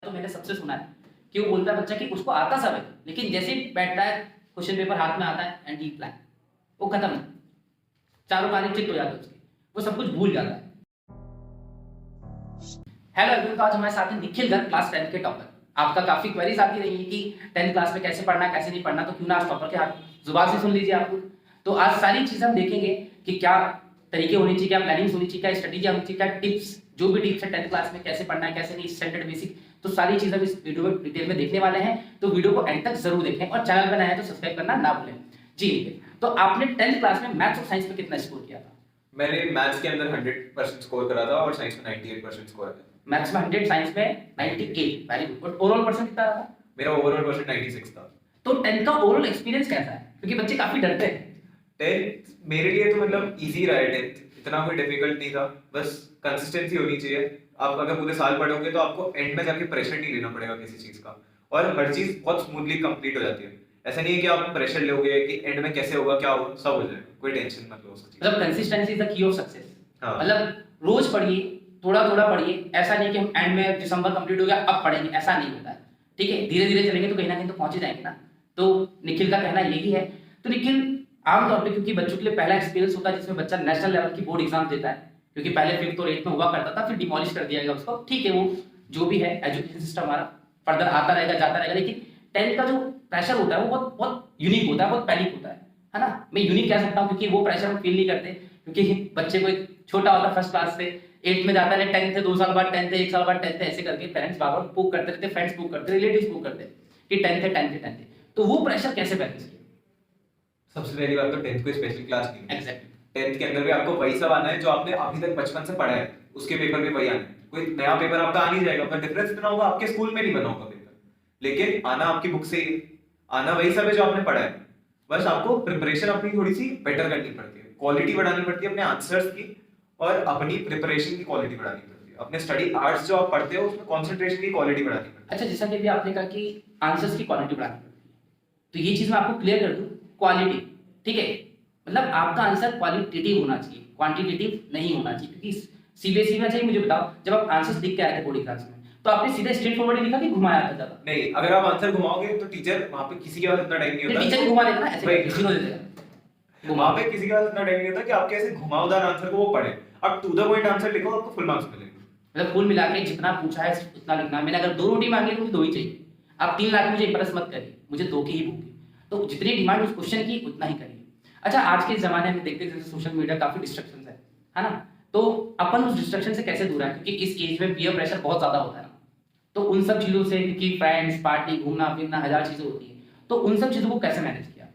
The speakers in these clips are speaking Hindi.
तो मैंने सबसे सुना है कि वो बोलता है बच्चा कि उसको आता सब है, लेकिन जैसे ही बैठता है क्वेश्चन पेपर हाथ में आता है एंड ही प्लान, वो खत्म, चारों कार्य चित्त हो जाते हैं उसके, वो सब कुछ भूल जाता है। हेलो एवरीवन, तो आज हमारे साथ हैं निखिल गर्ग, क्लास 10 के टॉपर। आपका काफी क्वेरीज आती रही है कि 10th क्लास में कैसे पढ़ना कैसे नहीं पढ़ना, तो क्यों ना आज टॉपर के हाथ जुबान से सुन लीजिए आप लोग। तो आज सारी चीजें हम देखेंगे कि क्या तरीके होनी चाहिए, क्या प्लानिंग होनी चाहिए, क्या स्ट्रेटेजी होनी चाहिए, क्या टिप्स, जो भी टिप्स है 10th क्लास में कैसे पढ़ना है कैसे नहीं, स्टैंडर्ड बेसिक, तो सारी चीजें हम इस वीडियो में डिटेल में देखने वाले हैं। तो वीडियो को एंड तक जरूर देखें और चैनल पर नया है तो सब्सक्राइब करना ना भूलें। जी निखिल, तो आपने 10th क्लास में मैथ्स और साइंस में कितना स्कोर किया था? मैंने मैथ्स के अंदर 100% स्कोर करा था और साइंस में 98% स्कोर है। मैथ्स में 100, साइंस में 98, very good. But overall percent कितना रहा? मेरा ओवरऑल परसेंट 96 था। तो 10th का ओवरऑल एक्सपीरियंस कैसा है, क्योंकि बच्चे काफी डरते हैं। 10th मेरे लिए तो मतलब इजी रहा है। 10th इतना कोई डिफिकल्ट नहीं था, बस कंसिस्टेंसी होनी चाहिए। आप अगर पूरे साल पढ़ोगे तो आपको एंड में जाके प्रेशर नहीं लेना पड़ेगा किसी चीज का, और हर चीज बहुत स्मूथली कंप्लीट हो जाती है। ऐसा नहीं है कि आप प्रेशर लोगे कि एंड में कैसे होगा क्या होगा, सब हो जाएगा, कोई टेंशन मत लो उसकी। मतलब consistency is the key of success. हाँ। मतलब रोज पढ़िए, थोड़ा थोड़ा पढ़िए, ऐसा नहीं कि हम एंड में दिसंबर कंप्लीट हो गया अब पढ़ेंगे, ऐसा नहीं होता है। ठीक है, धीरे धीरे चलेंगे तो कहीं ना कहीं तो पहुंच ही जाएंगे ना। तो निखिल का कहना यही है। तो निखिल, आमतौर पे क्योंकि बच्चों के लिए पहला एक्सपीरियंस होता है जिसमें बच्चा नेशनल लेवल की बोर्ड एग्जाम देता है, क्योंकि पहले 5th और 8th में हुआ करता था, फिर डिमोलिश कर दिया गया उसको। ठीक है, वो जो भी है एजुकेशन सिस्टम हमारा फर्दर आता रहेगा जाता रहेगा, लेकिन 10th का जो प्रेशर होता है वो बहुत बहुत यूनिक होता है, बहुत पैनिक होता है ना। मैं यूनिक कह सकता हूँ क्योंकि वो प्रेशर हम फील नहीं करते, क्योंकि बच्चे को एक छोटा होता है फर्स्ट क्लास से 8th में जाता है, 10th है 2 साल बाद 10th है 1 साल बाद 10th है, ऐसे करके पेरेंट्स बार बार पुक करते रहते, फ्रेंड्स पुक करते, रिलेटिव्स पुक करते कि 10th है 10th है 10th है। तो वो प्रेशर कैसे बैलेंस किया? सबसे पहली बात तो 10th कोई स्पेशल क्लास नहीं है। एग्जैक्टली। 10th के अंदर भी आपको वही सब आना है जो आपने अभी तक बचपन से पढ़ा है, उसके पेपर भी वही आने हैं। कोई नया पेपर आपका आ नहीं जाएगा, पर डिफरेंस इतना होगा आपके स्कूल में नहीं बना होगा पेपर, लेकिन आना आपकी बुक से ही है, आना वही सब है जो आपने पढ़ा है। बस आपको प्रिपरेशन अपनी थोड़ी सी बेटर करनी पड़ती है, क्वालिटी बढ़ानी पड़ती है अपने आंसर्स की, और अपनी प्रिपरेशन की क्वालिटी बढ़ानी पड़ती है। अपने स्टडी आवर्स जो आप पढ़ते हो उसमें कंसंट्रेशन की क्वालिटी बढ़ानी पड़ती है। अच्छा, जैसा कि अभी आपने कहा कि आंसर्स की क्वालिटी बढ़ानी पड़ती है, तो ये चीज मैं आपको क्लियर कर दूं, क्वालिटी, ठीक है, मतलब आपका आंसर क्वालिटेटिव होना चाहिए, क्वांटिटेटिव नहीं होना चाहिए। क्योंकि सीबीएसई में चाहिए, मुझे बताओ, जब आप आंसर्स लिख के आए थे बोर्ड एग्जाम्स में, तो आपने सीधे स्ट्रेट फॉरवर्ड लिखा कि घुमाया था ज्यादा? नहीं, अगर आप आंसर घुमाओगे तो टीचर वहां पे किसी के पास इतना टाइम नहीं होता, टीचर भी घुमा देगा ना, ऐसे वही। किसी को दे देगा वहां पे किसी के पास इतना टाइम नहीं होता कि आपके ऐसे घुमावदार आंसर को वो पढ़े। आप टू द पॉइंट आंसर लिखो, आपको फुल मार्क्स मिलेंगे। मतलब कुल मिला के जितना पूछा है उतना लिखना। मैंने अगर 2 रोटी मांगी तो मुझे 2 ही चाहिए। आप 3 लाख मुझे इंप्रेस मत करिए, मुझे 2 की ही भूख है। तो जितनी डिमांड उस क्वेश्चन की उतना ही करिए। अच्छा, आज के ज़माने में देखते हैं जैसे सोशल मीडिया काफ़ी डिस्ट्रक्शन है ना, तो अपन उस डिस्ट्रक्शन से कैसे दूर है, क्योंकि इस एज में पीयर प्रेशर बहुत ज़्यादा होता है ना, तो उन सब चीज़ों से, क्योंकि फ्रेंड्स पार्टी घूमना फिरना हज़ार चीज़ें होती हैं, तो उन सब चीज़ों को कैसे मैनेज किया?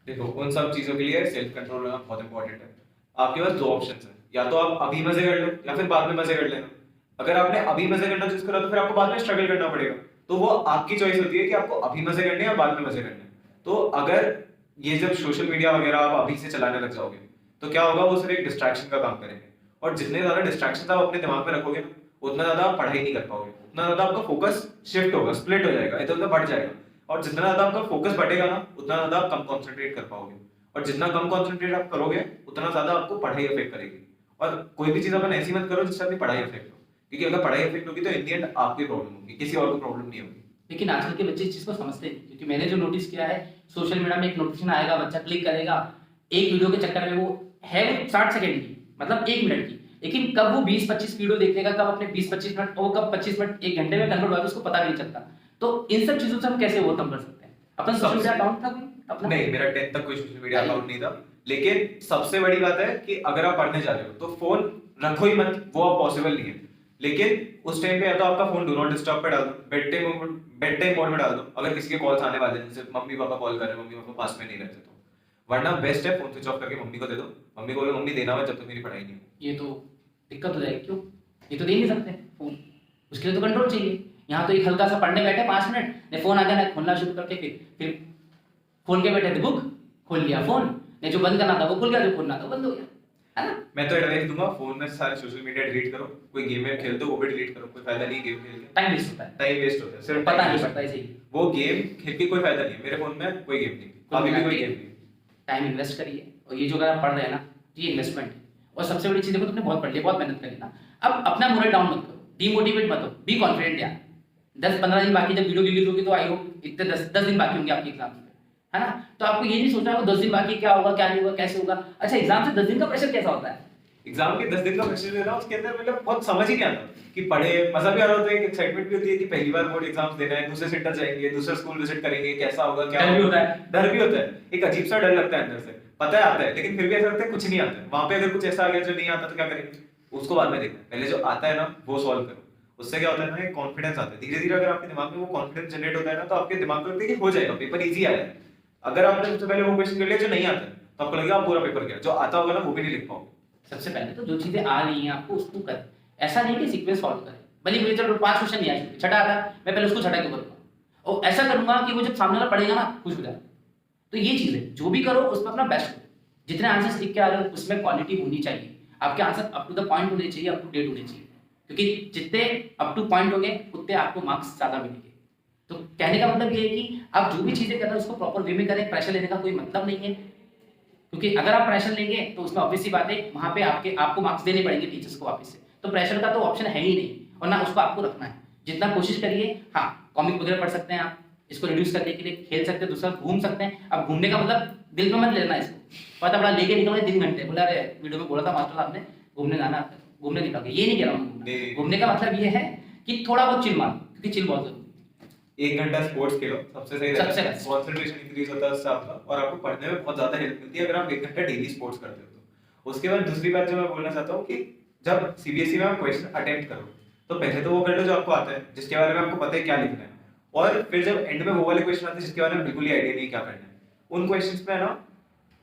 देखो, उन सब चीजों के लिए सेल्फ कंट्रोल होना बहुत इंपॉर्टेंट है। आपके पास 2 ऑप्शंस हैं, या तो आप अभी मजे कर लो या फिर बाद में मजे कर लेना। अगर आपने अभी मजे करना चूज करा तो फिर आपको बाद में स्ट्रगल करना पड़ेगा, तो वो आपकी चॉइस होती है कि आपको अभी मजे करने हैं या बाद में मजे करने हैं। तो अगर ये जब सोशल मीडिया वगैरह आप अभी से चलाने लग जाओगे तो क्या होगा, वो सिर्फ एक डिस्ट्रैक्शन का काम करेंगे, और जितने ज्यादा डिस्ट्रैक्शन आप अपने दिमाग में रखोगे ना, उतना ज्यादा आप पढ़ाई नहीं कर पाओगे, उतना ज्यादा आपका फोकस शिफ्ट होगा, स्प्लिट हो जाएगा, इधर उधर बढ़ जाएगा। और जितना ज्यादा आपका फोकस बढ़ेगा ना, उतना ज्यादा आप कम कंसंट्रेट कर पाओगे, और जितना कम कंसंट्रेट आप करोगे उतना ज्यादा आपको पढ़ाई अफेक्ट करेगी। और कोई भी चीज अपन ऐसी मत करो जिससे अपनी पढ़ाई अफेक्ट हो, क्योंकि अगर पढ़ाई अफेक्ट होगी तो इन द एंड आपकी प्रॉब्लम होगी, किसी और को प्रॉब्लम नहीं होगी। लेकिन आजकल के बच्चे इस चीज़ को समझते नहीं, क्योंकि मैंने जो नोटिस किया है, सोशल मीडिया में एक नोटिफिकेशन आएगा, बच्चा क्लिक करेगा, एक वीडियो के चक्कर में वो है 60 सेकंड की, मतलब 1 मिनट की, लेकिन कब वो 20-25 वीडियो देखेगा, कब अपने 20-25 मिनट, और कब 25 मिनट 1 घंटे में कन्वर्ट होगा उसको पता भी नहीं चलता। तो इन सब चीजों से हम कैसे ओवरकम कर सकते हैं? अपन सोशल मीडिया अकाउंट था अपना? नहीं, मेरा 10th तक कोई सोशल मीडिया अकाउंट नहीं था, लेकिन सबसे बड़ी बात है कि अगर आप पढ़ने जा रहे हो तो फोन रखो ही मत, वो अब पॉसिबल नहीं है। लेकिन उस टाइम पे या तो आपका फोन डू नॉट डिस्टर्ब पे डाल दो, बेड टाइम मोड में डाल दो, अगर किसी के कॉल्स आने वाले हैं, जैसे मम्मी पापा कॉल कर रहे हैं, मम्मी पापा पास में नहीं रहते तो, वरना बेस्ट है फोन स्विच ऑफ करके मम्मी को दे दो, मम्मी को बोलो मम्मी देना मत जब तक मेरी पढ़ाई नहीं हो। ये तो दिक्कत हो जाएगी। क्यों? ये तो दे नहीं सकते फोन, उसके लिए तो कंट्रोल चाहिए। यहाँ तो एक हल्का सा पढ़ने बैठे 5 मिनट, ने फोन आ गया ना, खोलना शुरू करके फिर खोल के बैठे थे बुक, खोल लिया फोन, ने जो बंद करना था वो खुल गया, जो खोलना था वो बंद हो गया, है ना। मैं तो एडवाइस दूंगा, फोन में सारे सोशल मीडिया डिलीट करो, कोई गेम में खेलते हो वो भी डिलीट करो, कोई फायदा नहीं गेम खेल के, टाइम वेस्ट होता है, टाइम वेस्ट होता है, सिर्फ पता नहीं पड़ता ऐसे ही। वो गेम खेल के कोई फायदा नहीं है। मेरे फोन में कोई गेम नहीं, अभी भी कोई गेम नहीं। टाइम इन्वेस्ट करिए, और ये जो अगर आप पढ़ रहे हैं ना, ये इन्वेस्टमेंट है। और सबसे बड़ी चीज़ देखो, तुमने बहुत पढ़ लिया, बहुत मेहनत करी ना, अब अपना मोरल डाउन मत करो, डीमोटिवेट मत हो, बी कॉन्फिडेंट यार, 10-15 दिन बाकी, जब वीडियो रिलीज होगी तो आई होप इतने 10 दिन बाकी होंगे आपके एग्जाम में, है ना? तो आपको ये नहीं सोचना है वो 10 दिन बाकी क्या होगा क्या नहीं होगा कैसे होगा। अच्छा, एग्जाम से 10 दिन का प्रेशर कैसा होता है? एग्जाम के 10 दिन का प्रेशर लेना, उसके अंदर मतलब बहुत समझ ही नहीं आता कि पढ़े, मजा भी आ रहा होता है, एक एक्साइटमेंट भी होती है कि पहली बार बोर्ड एग्जाम्स देना है, दूसरे सेंटर जाएंगे, दूसरा स्कूल विजिट करेंगे, कैसा होगा क्या डर भी होगा। होता है। डर भी होता है, एक अजीब सा डर लगता है अंदर से, पता है आता है, लेकिन फिर भी ऐसा लगता है कुछ नहीं आता है। वहां पे अगर कुछ ऐसा आ गया जो नहीं आता तो क्या करेंगे, उसको बाद में देखना है, पहले जो आता है ना वो सॉल्व करो। उससे क्या होता है ना, एक कॉन्फिडेंस आता है धीरे धीरे। अगर आपके दिमाग में वो कॉन्फिडेंस जनरेट होता है ना, तो आपके दिमाग को लगता है कि हो जाएगा, पेपर इजी आया है। अगर आपने सबसे पहले वो क्वेश्चन कर लिया जो नहीं आता है, तो आपको लगेगा आप पूरा पेपर गया, जो आता होगा ना वो भी नहीं लिख पाओगे। सबसे पहले तो जो चीजें आ रही हैं आपको उसको करें, ऐसा नहीं कि सीक्वेंस फॉलो करें। भले मुझे चलो 5 क्वेश्चन नहीं आए, छठा आता मैं पहले उसको छठा क्यों करूंगा, और ऐसा करूंगा कि वो जब सामने वाला पढ़ेगा ना खुश हो जाए। तो ये चीज है, जो भी करो उसमें अपना बेस्ट करो। जितने आंसर्स लिख के आ रहे हो उसमें क्वालिटी होनी चाहिए, आपके answer up to the point होने चाहिए, अप टू डेट होने चाहिए, क्योंकि जितने अप टू पॉइंट होंगे उतने आपको मार्क्स ज्यादा मिलेंगे। तो कहने का मतलब ये है कि आप जो भी चीजें कर रहे हो उसको प्रॉपर वे में करें, प्रेशर लेने का कोई मतलब नहीं है। क्योंकि अगर आप प्रेशर लेंगे तो उसमें ऑब्वियसली बात है वहां पे आपको मार्क्स देने पड़ेंगे टीचर्स को वापस से, तो प्रेशर का तो ऑप्शन है ही नहीं, और ना उसको आपको रखना है। जितना कोशिश करिए, हाँ कॉमिक वगैरह पढ़ सकते हैं आप, इसको रिड्यूस करने के लिए खेल सकते हैं, दूसरा घूम सकते हैं। अब घूमने का मतलब दिल में मत लेना इसको, पता बड़ा लेके निकल गए 3 घंटे, बोला अरे वीडियो में बोला था मास्टर साहब ने घूमने जाना, घूमने निकल गए, ये नहीं कह रहा हूँ। घूमने का मतलब ये है कि थोड़ा बहुत चिल मारो, क्योंकि चिल बहुत जरूरी है। 1 घंटा स्पोर्ट्स खेलो, सबसे सही सबसे रहता है, बेस्ट। कंसंट्रेशन इंक्रीज होता है उससे आपका, और आपको पढ़ने में बहुत ज्यादा हेल्प मिलती है अगर आप 1 घंटा डेली स्पोर्ट्स करते हो तो। उसके बाद दूसरी बात जो मैं बोलना चाहता हूँ कि जब सीबीएसई में आप क्वेश्चन अटेम्प्ट करो, तो पहले तो वो कर लो जो आपको आता है, जिसके बारे में आपको पता है क्या लिखना है, और फिर जब एंड में वो वाले क्वेश्चन आते हैं जिसके बारे में बिल्कुल ही आइडिया नहीं क्या करना है, उन क्वेश्चंस में है ना,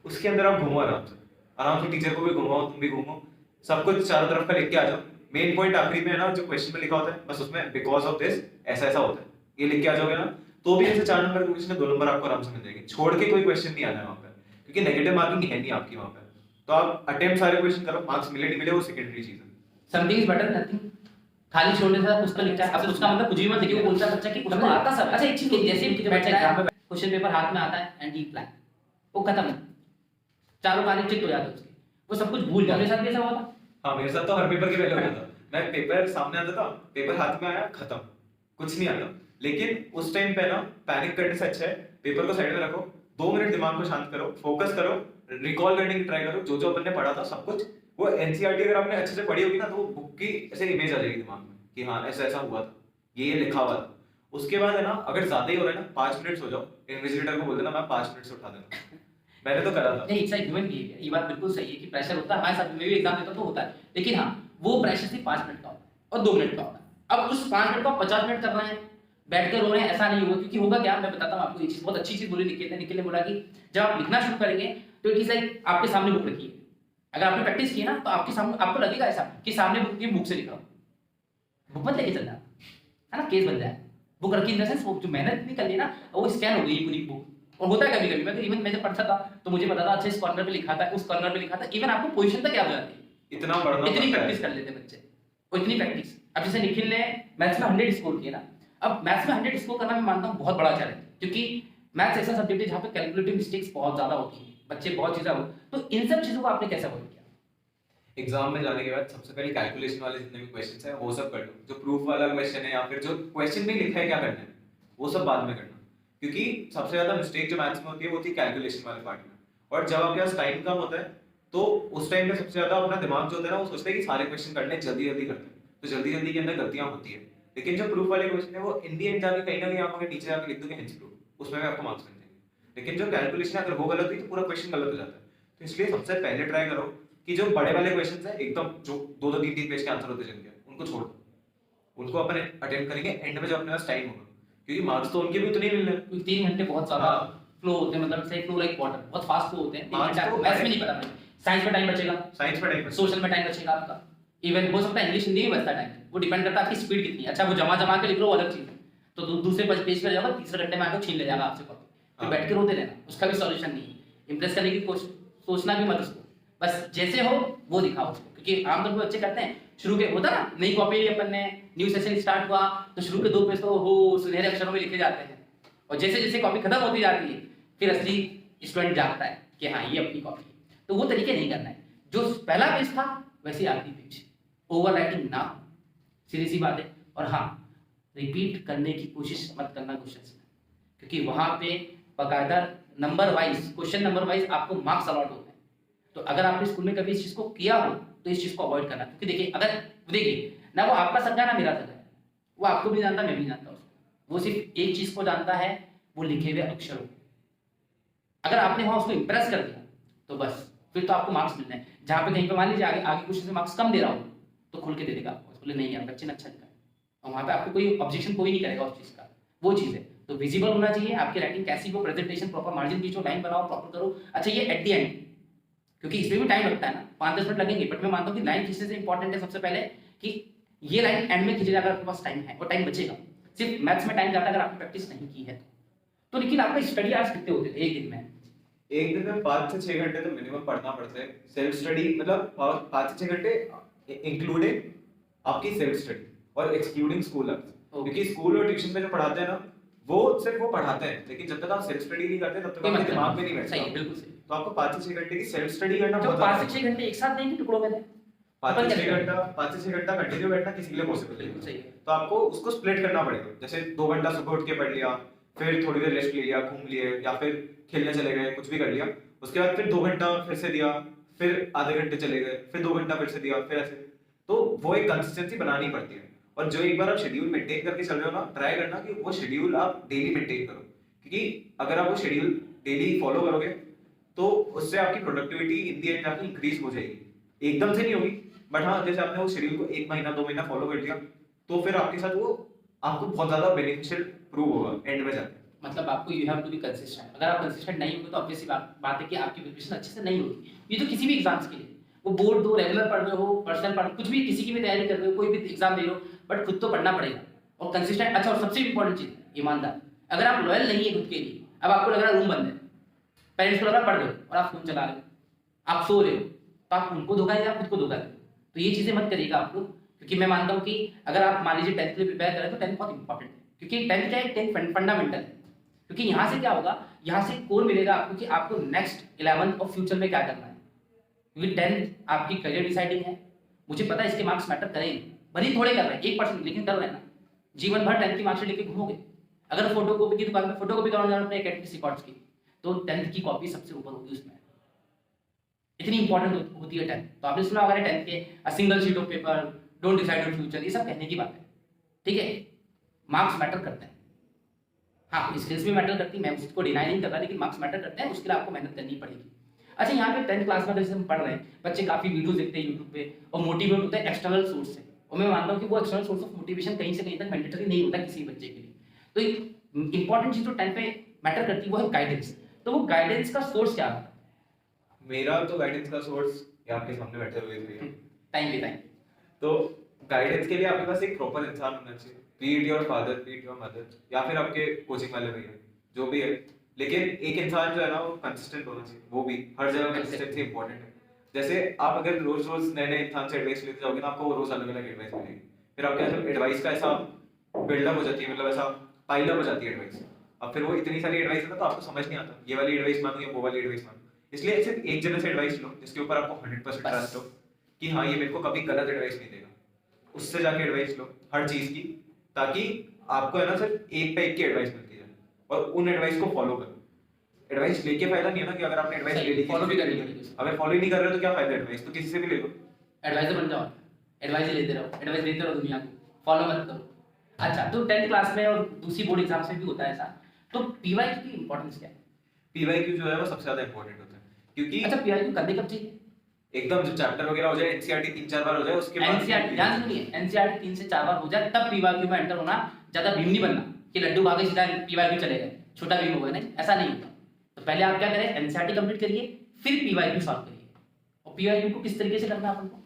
उसके अंदर आप घूमो आराम से टीचर को भी घुमाओ, तुम भी घूमो, सब कुछ चारों तरफ का लिख के आ जाओ। मेन पॉइंट आखिरी में है ना, जो क्वेश्चन में लिखा होता है बस उसमें बिकॉज ऑफ दिस ऐसा ऐसा होता है, ये लिख के आ जाओगे ना, तो भी ऐसे 4 नंबर के क्वेश्चन 2 नंबर आपको आराम से मिल जाएंगे। छोड़ के कोई क्वेश्चन नहीं आना है वहां पर, क्योंकि नेगेटिव मार्किंग है नहीं आपकी वहां पर। तो आप अटेम्प्ट सारे क्वेश्चन करो, मार्क्स मिले नहीं मिले वो सेकेंडरी चीज है। Something is better than nothing. खाली छोड़ने से कुछ तो लिखा है, अब उसका मतलब कुछ भी मत लिखिए, बोलता बच्चा कि उसको आता सब। अच्छा एक चीज, जैसे ही बच्चा एग्जाम में क्वेश्चन पेपर हाथ में आता है एंड ही प्लान, वो खत्म, चारों कार्य चिट हो जाते हैं उसके, वो सब कुछ भूल जाते हैं। मेरे साथ भी ऐसा हुआ था। हाँ, मेरे साथ तो हर पेपर के पहले होता था, मैं पेपर सामने आता था, पेपर हाथ में आया खत्म, कुछ नहीं आता। लेकिन उस टाइम पे ना पैनिक करने से अच्छा है पेपर को साइड में रखो, 2 मिनट दिमाग को शांत करो, फोकस करो, रिकॉल करने की ट्राई करो जो जो अपन ने पढ़ा था सब कुछ। वो एनसीईआरटी अगर आपने अच्छे से पढ़ी होगी ना, तो वो बुक की ऐसे इमेज आ जाएगी दिमाग में कि हाँ ऐसा ऐसा हुआ था, ये लिखा हुआ था। उसके बाद है ना, अगर ज्यादा ही हो रहा है ना, 5 मिनट सो जाओ, इन्विजिलेटर को बोल देना मैं 5 मिनट से उठा देना। मैंने तो करा था। नहीं, इट्स ह्यूमन बिहेवियर, ये बात बिल्कुल सही है कि प्रेशर होता है, हमारे साथ में भी एग्जाम देता तो होता है, लेकिन हाँ वो प्रेशर सिर्फ 5 मिनट का होता है और 2 मिनट का होता है। अब उस 5 मिनट को 50 मिनट कर रहे हैं, बैठ कर रो रहे हैं, ऐसा नहीं होगा। क्योंकि होगा क्या, मैं बताता हूँ आपको, ये चीज बहुत अच्छी चीज बोली निखिल ने बोला कि जब आप लिखना शुरू करेंगे तो इट इज लाइक आपके सामने बुक रखी है, अगर आपने प्रैक्टिस की ना तो आपके सामने आपको लगेगा ऐसा कि सामने बुक से लिख रहा हूँ, बुक मत लेके चलना, है ना, केस बन जाए। बुक रखी इन द सेंस वो जो मेहनत नहीं कर ली ना, वो स्कैन हो गई पूरी बुक। और होता है कभी कभी, मैं तो इवन मैं जब पढ़ता था तो मुझे पता था अच्छा इस कॉर्नर पे लिखा था, उस कॉर्नर पे लिखा था, इवन आपको पोजीशन तक याद हो जाती है, इतना पढ़ना इतनी पड़ता है। प्रैक्टिस कर लेते बच्चे, और इतनी प्रैक्टिस। अब जैसे निखिल ने मैथ्स में 100 स्कोर किया ना, अब मैथ्स में 100 स्कोर करना मैं मानता हूँ बहुत बड़ा चैलेंज, क्योंकि मैथ्स ऐसा सब्जेक्ट है जहाँ पे कैलकुलेटिव मिस्टेक्स बहुत ज्यादा होती है, बच्चे बहुत चीजें हो, तो इन सब चीजों को आपने कैसे अवॉइड किया? एग्जाम में जाने के बाद सबसे पहले कैलकुलेशन वाले जितने भी क्वेश्चंस हैं वो सब कर लो, जो प्रूफ वाला क्वेश्चन है या फिर जो क्वेश्चन में लिखा है क्या करना है वो सब बाद में करना, क्योंकि सबसे ज्यादा मिस्टेक जो मैथ्स में होती है वो होती है कैलकुलेशन वाले पार्ट में। और जब आपके पास टाइम कम होता है तो उस टाइम पे सबसे ज्यादा अपना दिमाग जो होता है ना, वो सोचता है कि सारे क्वेश्चन करने जल्दी जल्दी करते हैं, तो जल्दी जल्दी के अंदर गलतियां होती है। लेकिन जो प्रूफ वाले क्वेश्चन है वो इन दी एंड जाके कहीं ना कहीं आप अगर नीचे जाके लिख दोगे हेंस प्रूफ, उसमें भी आपको मार्क्स मिल जाएंगे। लेकिन जो कैलकुलेशन है अगर वो गलत हुई तो पूरा क्वेश्चन गलत हो जाता है। तो इसलिए सबसे पहले ट्राई करो कि जो बड़े वाले क्वेश्चंस है एकदम जो 2-2 3-3 पेज के आंसर होते जिनके, उनको छोड़ दो, उनको अपन अटेम्प्ट करेंगे एंड में जब अपने पास टाइम होगा, क्योंकि मार्क्स तो उनके भी उतने ही मिलने हैं। क्योंकि 3 घंटे बहुत ज्यादा फ्लो होते हैं, मतलब से फ्लो लाइक वाटर, बहुत फास्ट फ्लो होते हैं। 3 घंटे आपको मैथ्स में नहीं पता, साइंस में टाइम बचेगा, साइंस में टाइम सोशल में टाइम बचेगा आपका, इवन हो सकता है इंग्लिश हिंदी में बचता टाइम, वो डिपेंड करता है आपकी स्पीड कितनी है। अच्छा वो जमा के लिख लो अलग चीज है, तो दूसरे पेज पे जाओगे, तीसरे घंटे में आके छीन ले जाएगा आपसे कॉपी, तो बैठ के रोते रहना, उसका भी सॉल्यूशन नहीं है। इंप्रेस करने की सोचना भी मत उसको, बस जैसे हो वो दिखाओ उसको। क्योंकि आमतौर पर बच्चे करते हैं, शुरू के होता ना, नई कॉपी अपन ने न्यू सेशन स्टार्ट हुआ तो शुरू के 2 पेज तो हो सुनहरे अक्षरों में लिखे जाते हैं, और जैसे जैसे कॉपी खत्म होती जाती है फिर असली स्टूडेंट जागता है कि हाँ ये अपनी कॉपी है। तो वो तरीके नहीं करना है, जो पहला पेज था वैसे आखिरी पेज, ओवर राइटिंग ना, सीधी सी बात है। और हाँ रिपीट करने की कोशिश मत करना क्वेश्चन में, क्योंकि वहां पे बकायदा number wise, question number wise आपको मार्क्स अलॉट होते हैं। तो अगर आपने स्कूल में कभी इस चीज को किया हो तो इस चीज को अवॉइड करना, क्योंकि देखिए अगर देखिए ना वो आपका सगा ना मेरा सगा है, वो आपको भी जानता मैं भी जानता उसको, वो सिर्फ एक चीज को जानता है, वो लिखे हुए अक्षरों। अगर आपने वहां उसको इंप्रेस कर दिया तो बस फिर तो आपको मार्क्स मिलना है। जहां पे कहीं पे मान लीजिए आगे आगे क्वेश्चन से मार्क्स कम दे रहा हो तो खुल के दे देगा आपको, बोले नहीं यार बच्चे ने अच्छा लिखा है, और वहां पे आपको कोई ऑब्जेक्शन कोई नहीं करेगा उस चीज का। वो चीज है तो विजिबल होना चाहिए आपकी राइटिंग कैसी हो, प्रेजेंटेशन प्रॉपर, मार्जिन खींचो, लाइन बनाओ, प्रॉपर करो। अच्छा ये एट द एंड, क्योंकि इसमें भी टाइम लगता है ना, 5-10 मिनट लगेंगे, बट मैं मानता हूँ कि लाइन खींचने से इंपॉर्टेंट है सबसे पहले कि ये लाइन एंड में खींचे जाकर आपके पास टाइम है और टाइम बचेगा। सिर्फ मैथ्स में टाइम जाता है अगर आपने प्रैक्टिस नहीं की है तो। लेकिन आपका स्टडी आवर्स कितने होते थे एक दिन में? एक दिन में 5 से 6 घंटे तो मिनिमम पढ़ना पड़ता है। सेल्फ स्टडी मतलब 5 से 6 घंटे इंक्लूडिंग आपकी सेल्फ स्टडी और एक्सक्लूडिंग स्कूल आवर्स। क्योंकि स्कूल और ट्यूशन में जो पढ़ाते हैं ना वो सिर्फ वो पढ़ाते हैं, लेकिन जब तक आप सेल्फ स्टडी नहीं करते तब तक आपके दिमाग में नहीं बैठता। सही है, बिल्कुल सही। तो आपको 5 से 6 घंटे की सेल्फ स्टडी करना तो बहुत 5 से 6 घंटे एक साथ नहीं कि टुकड़ों में थे? 5 से 6 घंटा कंटिन्यू बैठना किसी के लिए पॉसिबल नहीं। बिल्कुल सही है। तो आपको उसको स्प्लिट करना पड़ेगा। जैसे 2 घंटा सुबह उठ के पढ़ लिया, फिर थोड़ी देर रेस्ट ले लिया, घूम लिए या फिर खेलने चले गए, कुछ भी कर लिया। उसके बाद फिर 2 घंटा फिर से दिया, फिर आधे घंटे चले गए, फिर 2 घंटा फिर से दिया, फिर ऐसे। तो वो एक कंसिस्टेंसी बनानी पड़ती है। और जो एक बार आप शेड्यूल मेंटेन करके चल रहे हो ना, ट्राई करना कि वो शेड्यूल आप डेली मेंटेन करो, क्योंकि अगर आप वो शेड्यूल डेली फॉलो करोगे तो उससे आपकी प्रोडक्टिविटी इन द एंड जाके इंक्रीज हो जाएगी। एकदम से नहीं होगी, बट हाँ जैसे आपने वो शेड्यूल को 1 महीना 2 महीना फॉलो कर लिया तो फिर आपके साथ वो आपको बहुत ज्यादा बेनिफिशियल प्रूव होगा एंड में जाके। मतलब आपको you have to be consistent. अगर आप कंसिस्टेंट नहीं होंगे तो ऑब्वियसली बात है कि आपकी प्रिपरेशन अच्छे से नहीं होगी। ये तो किसी भी एग्जाम्स के लिए, वो बोर्ड दो, रेगुलर पढ़ रहे हो, पर्सनल पढ़, कुछ भी किसी की भी तैयारी कर रहे हो, कोई भी एग्जाम दे रहे हो, बट खुद तो पढ़ना पड़ेगा और कंसिस्टेंट। अच्छा और सबसे इंपॉर्टेंट चीज ईमानदार। अगर आप लॉयल नहीं है खुद के लिए, अब आपको लग रहा है रूम बंद है, पेरेंट्स को लग रहा है पढ़ रहे हो और आप फोन चला रहे हो, आप सो रहे हो, तो आप उनको धोखा दे, आप खुद को धोखा दे। तो ये चीजें मत करिएगा आप लोग, क्योंकि मैं मानता हूँ कि अगर आप मान लीजिए 10th के लिए प्रिपेयर करें तो 10th बहुत इंपॉर्टेंट है, क्योंकि 10th क्या है, 10th फंडामेंटल है। क्योंकि यहाँ से क्या होगा, यहाँ से कोर मिलेगा आपको कि आपको नेक्स्ट 11th और फ्यूचर में क्या करना है। क्योंकि 10th आपकी करियर डिसाइडिंग है। मुझे पता है इसके मार्क्स मैटर करेंगे, भले ही थोड़े कर रहे हैं 1%, लेकिन कर रहे हैं ना। जीवन भर 10th की मार्क्स लेके घूमोगे। अगर फोटो कॉपी की दुकान में फोटो कॉपी कराना अपने एकेडमिक रिकॉर्ड्स की, तो 10th की कॉपी सबसे ऊपर होगी उसमें, इतनी इंपॉर्टेंट होती है 10th। तो आपने सुना होगा 10th के a single sheet of paper don't decide your future, ये सब कहने की बात है। ठीक है, मार्क्स मैटर करते हैं, हाँ स्किल्स भी मैटर करती है, मैं उसको डिनाई नहीं कर रहा, लेकिन मार्क्स मैटर करते हैं, उसके लिए आपको मेहनत करनी पड़ेगी। अच्छा यहाँ पे 10th क्लास में जैसे हम पढ़ रहे हैं, बच्चे काफी वीडियोस देखते हैं यूट्यूब पे और मोटिवेट होते हैं एक्सटर्नल सोर्स से, और मैं मानता हूँ कि वो एक्सटर्नल सोर्स ऑफ मोटिवेशन कहीं से कहीं तक मैंडेटरी नहीं होता किसी बच्चे के लिए। तो इंपॉर्टेंट चीज जो 10th पे मैटर करती है वो है गाइडेंस। तो वो गाइडेंस का सोर्स क्या है? मेरा तो गाइडेंस का सोर्स ये आपके सामने बैठे हुए थे। टाइम भी टाइम। तो गाइडेंस के लिए आपके पास एक प्रॉपर इंसान होना चाहिए, B it your father, B it your mother, या फिर आपके कोचिंग वाले भैया, जो भी है। लेकिन एक इंसान जो है ना वो कंसिस्टेंट होना चाहिए, वो भी हर जगह कंसिस्टेंसी इंपॉर्टेंट है। जैसे आप अगर रोज रोज नए नए इंसान से एडवाइस लेते जाओगे ना, आपको वो रोज अलग अलग एडवाइस मिलेगी। फिर आपके ऐसा एडवाइस का ऐसा बिल्डअप हो जाती है, मतलब ऐसा पाइल अप हो जाती है एडवाइस। अब फिर वो इतनी सारी एडवाइस है ना, तो आपको समझ नहीं आता ये वाली एडवाइस मानो या वो वाली एडवाइस मानो। इसलिए सिर्फ एक जने से एडवाइस लो जिसके ऊपर आपको 100% ट्रस्ट हो कि हाँ ये मेरे को कभी गलत एडवाइस नहीं देगा, उससे जाके एडवाइस लो हर चीज की, ताकि आपको है ना सिर्फ एक पे एक की एडवाइस मिलती है और उन एडवाइस को फॉलो करो। एडवाइस लेके फायदा नहीं है ना, कि अगर आपने एडवाइस ले ली फॉलो भी करनी पड़ेगी। अगर फॉलो ही नहीं कर रहे हो तो क्या फायदा एडवाइस, तो किसी से भी ले लो, एडवाइजर बन जाओ, एडवाइस लेते रहो, एडवाइस देते रहो दुनिया को, फॉलो मत करो। अच्छा तो 10th क्लास में और दूसरी बोर्ड एग्जाम्स में भी होता है ऐसा, तो पीवाईक्यू की इंपॉर्टेंस क्या है? पीवाईक्यू जो है वो सबसे ज्यादा इंपॉर्टेंट होता है, क्योंकि अच्छा पीवाईक्यू करने कब चाहिए? एकदम जो चैप्टर वगैरह हो जाए, एनसीईआरटी 3-4 बार हो जाए उसके बाद एनसीईआरटी ध्यान सुनिए, एनसीईआरटी 3 से 4 बार हो जाए तब पीवाईक्यू में एंटर होना। ज्यादा भीम नहीं बनना कि लड्डू खा के सीधा पीवाईक्यू चले गए, छोटा भीम हो गए, नहीं ऐसा नहीं होता। तो पहले आप क्या करें, एनसीईआरटी कंप्लीट करिए, फिर पीवाईक्यू सॉल्व करिए। और पीवाईक्यू को किस तरीके से करना है अपन को?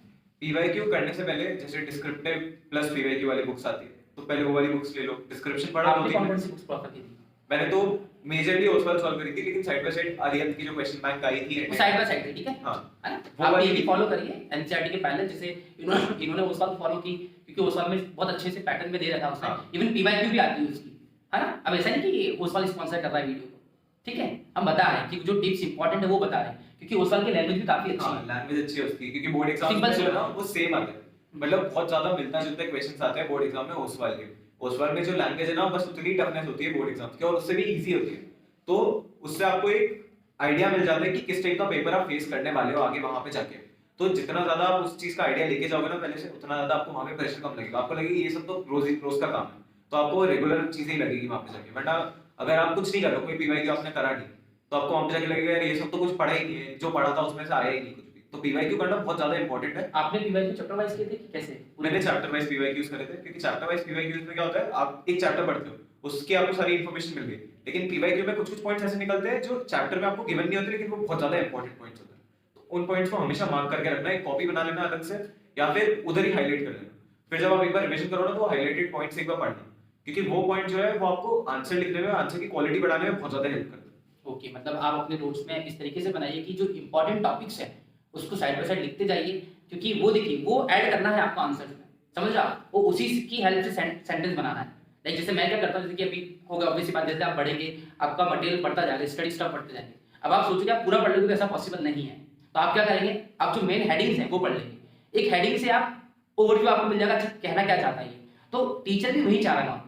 पीवाईक्यू करने से पहले जैसे डिस्क्रिप्टिव प्लस पीवाईक्यू वाली बुक्स आती है, तो पहले वो वाली बुक्स ले लो, डिस्क्रिप्शन पढ़ा आपने दो। कौन सी बुक्स प्रेफर की थी? मैंने तो मेजरली ओसवाल सॉल्व करी थी, लेकिन साइड बाय साइड आर्यन की जो क्वेश्चन बैंक आई थी वो साइड बाय साइड थी, ठीक है? हां है ना? वो आप वाली ये भी फॉलो करिए एनसीईआरटी के पहले, जैसे इन्होंने ओसवाल फॉलो की, क्योंकि ओसवाल में बहुत अच्छे से पैटर्न में दे रखा है उसने, इवन पीवाईक्यू भी आती है उसकी, है ना? अब ऐसा नहीं कि ओसवाल स्पॉन्सर कर रहा है वीडियो को, ठीक है? हम बता रहे हैं कि जो टिप्स इंपॉर्टेंट है वो बता रहे हैं, क्योंकि ओसवाल की लैंग्वेज भी काफी अच्छी है। लैंग्वेज अच्छी है उसकी, क्योंकि बोर्ड एग्जाम में जो है ना वो सेम आते हैं, मतलब बहुत ज्यादा मिलता जुलता क्वेश्चंस आते हैं बोर्ड एग्जाम में ओसवाल के। कोर्सवर्क में जो लैंग्वेज है ना बस उतनी टफनेस होती है बोर्ड एग्जाम्स की और उससे भी इजी होती है, तो उससे आपको एक आइडिया मिल जाता है कि किस टाइप का पेपर आप फेस करने वाले हो आगे वहां पे जाके। तो जितना ज्यादा आप उस चीज का आइडिया लेके जाओगे ना पहले से, उतना ज्यादा आपको वहां पे प्रेशर कम लगेगा, आपको लगेगा ये सब तो रोज का काम है, तो आपको रेगुलर चीजें ही लगेगी वहां पे जाके। वरना अगर आप कुछ नहीं कर रहे हो, कोई पीवाईक्यू आपने करा नहीं, तो आपको वहां पे जाके लगेगा यार ये सब तो कुछ पढ़ा ही नहीं है, जो पढ़ा था उसमें से आया ही नहीं कुछ भी। तो पीवाईक्यू करना बहुत ज्यादा इंपॉर्टेंट है। आपने पीवाईक्यू चैप्टर वाइज किए थे कि कैसे? मैंने चैप्टर वाइज पीवाईक्यूज करे थे, क्योंकि चैप्टर वाइज पीवाईक्यूज में क्या होता है, आप एक चैप्टर पढ़ते हो उसकी आपको सारी इन्फॉर्मेशन मिल गई, लेकिन पीवाईक्यू में कुछ कुछ पॉइंट्स ऐसे निकलते हैं जो चैप्टर में आपको गिवन नहीं होते, लेकिन वो बहुत ज्यादा इंपॉर्टेंट पॉइंट्स होते हैं। तो उन पॉइंट्स को हमेशा मार्क करके रखना है, कॉपी बना लेना अलग से या फिर उधर ही हाईलाइट कर लेना। फिर जब आप एक बार रिवीजन करो ना तो हाईलाइटेड पॉइंट्स एक बार पढ़ना, क्योंकि वो पॉइंट जो है वो आपको आंसर लिखने में, आंसर की क्वालिटी बढ़ाने में बहुत ज्यादा हेल्प करता है। ओके, मतलब आप अपने नोट्स में इस तरीके से बनाइए कि जो इंपॉर्टेंट टॉपिक्स है उसको साइड बाय साइड लिखते जाइए, क्योंकि वो देखिए वो ऐड करना है आपको आंसर में, समझ रहा? वो उसी की हेल्प से सेंटेंस बनाना है। लाइक जैसे मैं क्या करता हूँ, जैसे कि अभी होगा ऑब्वियस बात, जैसे आप बढ़ेंगे आपका मटेरियल बढ़ता जाएगा, स्टडी स्टफ बढ़ते जाएंगे। अब आप सोचोगे आप पूरा पढ़ लोगे तो ऐसा पॉसिबल नहीं है, तो आप क्या करेंगे, आप जो मेन हेडिंग्स हैं वो पढ़ लेंगे। एक हेडिंग से आप ओवरव्यू आपको मिल जाएगा, अच्छा कहना क्या चाहता है ये। तो टीचर भी वही चाह रहा है,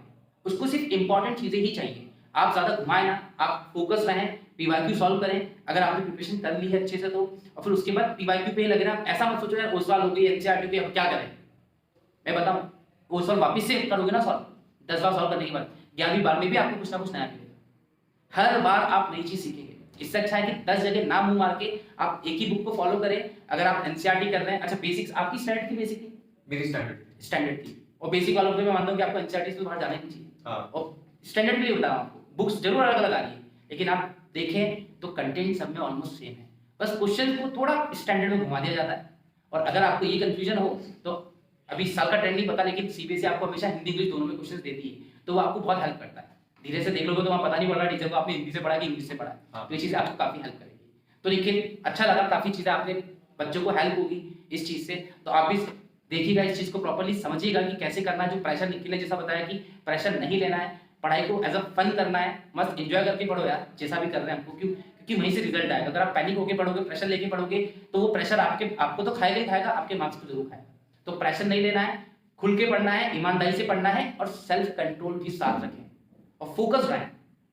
उसको सिर्फ इंपॉर्टेंट चीजें ही चाहिए। आप ज्यादा घुमाए ना, आप फोकस रहें, पीवाईक्यू सॉल्व करें। अगर आपने प्रिपरेशन कर ली है अच्छे से तो, और फिर उसके बाद पीवाईक्यू पे ही लगे ना। ऐसा मत सोचो यार ओसवाल हो गई, एनसीईआरटी पे, अब क्या करें। मैं बताऊं, ओसवाल वापस से करोगे ना सॉल्व, 10 बार सॉल्व करने के बाद 11वीं बार में भी आपको कुछ ना कुछ नया मिलेगा। हर बार आप नई चीज सीखेंगे। इससे अच्छा है कि 10 जगह ना मुंह मार के आप एक ही बुक को फॉलो करें। अगर आप एनसीईआरटी कर रहे हैं, अच्छा बेसिक्स आपकी स्टैंडर्ड की बेसिक थी, मेरी स्टैंडर्ड थी, और बेसिक वालों पे मैं मानता हूं कि आपको एनसीईआरटी से बाहर जाना ही नहीं चाहिए। हाँ। और स्टैंडर्ड के लिए बता रहा हूं आपको, बुक्स जरूर अलग अलग आ रही है, लेकिन आप देखें तो कंटेंट सब में ऑलमोस्ट सेम है, बस क्वेश्चन को थोड़ा स्टैंडर्ड में घुमा दिया जाता है। और अगर आपको ये कंफ्यूजन हो तो अभी साल का ट्रेंड नहीं पता, लेकिन सीबीएसई आपको हमेशा हिंदी इंग्लिश दोनों में क्वेश्चन देती है, तो वो आपको बहुत हेल्प करता है। धीरे से देख लोगे तो वहाँ पता नहीं पड़ रहा टीचर को आपने हिंदी से पढ़ा कि इंग्लिश से पढ़ा है। हाँ। तो ये चीज़ आपको काफ़ी हेल्प करेगी। तो लेकिन अच्छा लगा, काफ़ी चीज़ें आपने बच्चों को हेल्प होगी इस चीज़ से। तो आप भी देखिएगा, इस चीज़ को प्रॉपर्ली समझिएगा कि कैसे करना है। जो प्रेशर निकले, जैसा बताया कि प्रेशर नहीं लेना है, पढ़ाई को एज अ फन करना है, मस्त एंजॉय करके पढ़ो यार, जैसा भी कर रहे हैं हमको, क्योंकि वहीं से रिजल्ट आएगा। अगर आप पैनिक होकर पढ़ोगे, प्रेशर लेके पढ़ोगे, तो वो प्रेशर आपको तो खाएगा ही खाएगा, आपके मार्क्स को जरूर खाएगा। तो प्रेशर नहीं लेना है, खुल के पढ़ना है, ईमानदारी से पढ़ना है, और सेल्फ कंट्रोल भी साथ रखें और फोकस रहें।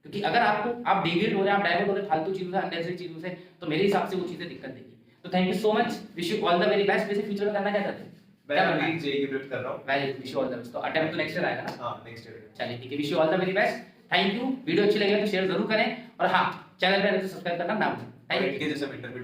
क्योंकि अगर आप डेविएट हो रहे हैं, आप डाइवर्ट हो रहे हैं फालतू चीजों से, अननेसेसरी चीजों से, तो मेरे हिसाब से वो चीजें दिक्कत देगी। तो thank you so much, wish you all the very best. वैसे फ्यूचर में करना क्या चाहते हैं? मैं अभी जेईई प्रिपेयर कर रहा हूं। Very good, wish you all the best. तो अटेम्प्ट तो नेक्स्ट ईयर आएगा ना? हां, नेक्स्ट ईयर। चलिए ठीक है, wish you all the very best. Thank you. Video अच्छी लगे तो शेयर जरूर करें, और हाँ, चैनल पे सब्सक्राइब करना ना भूलें। Thank you. जैसे इंटरव्यू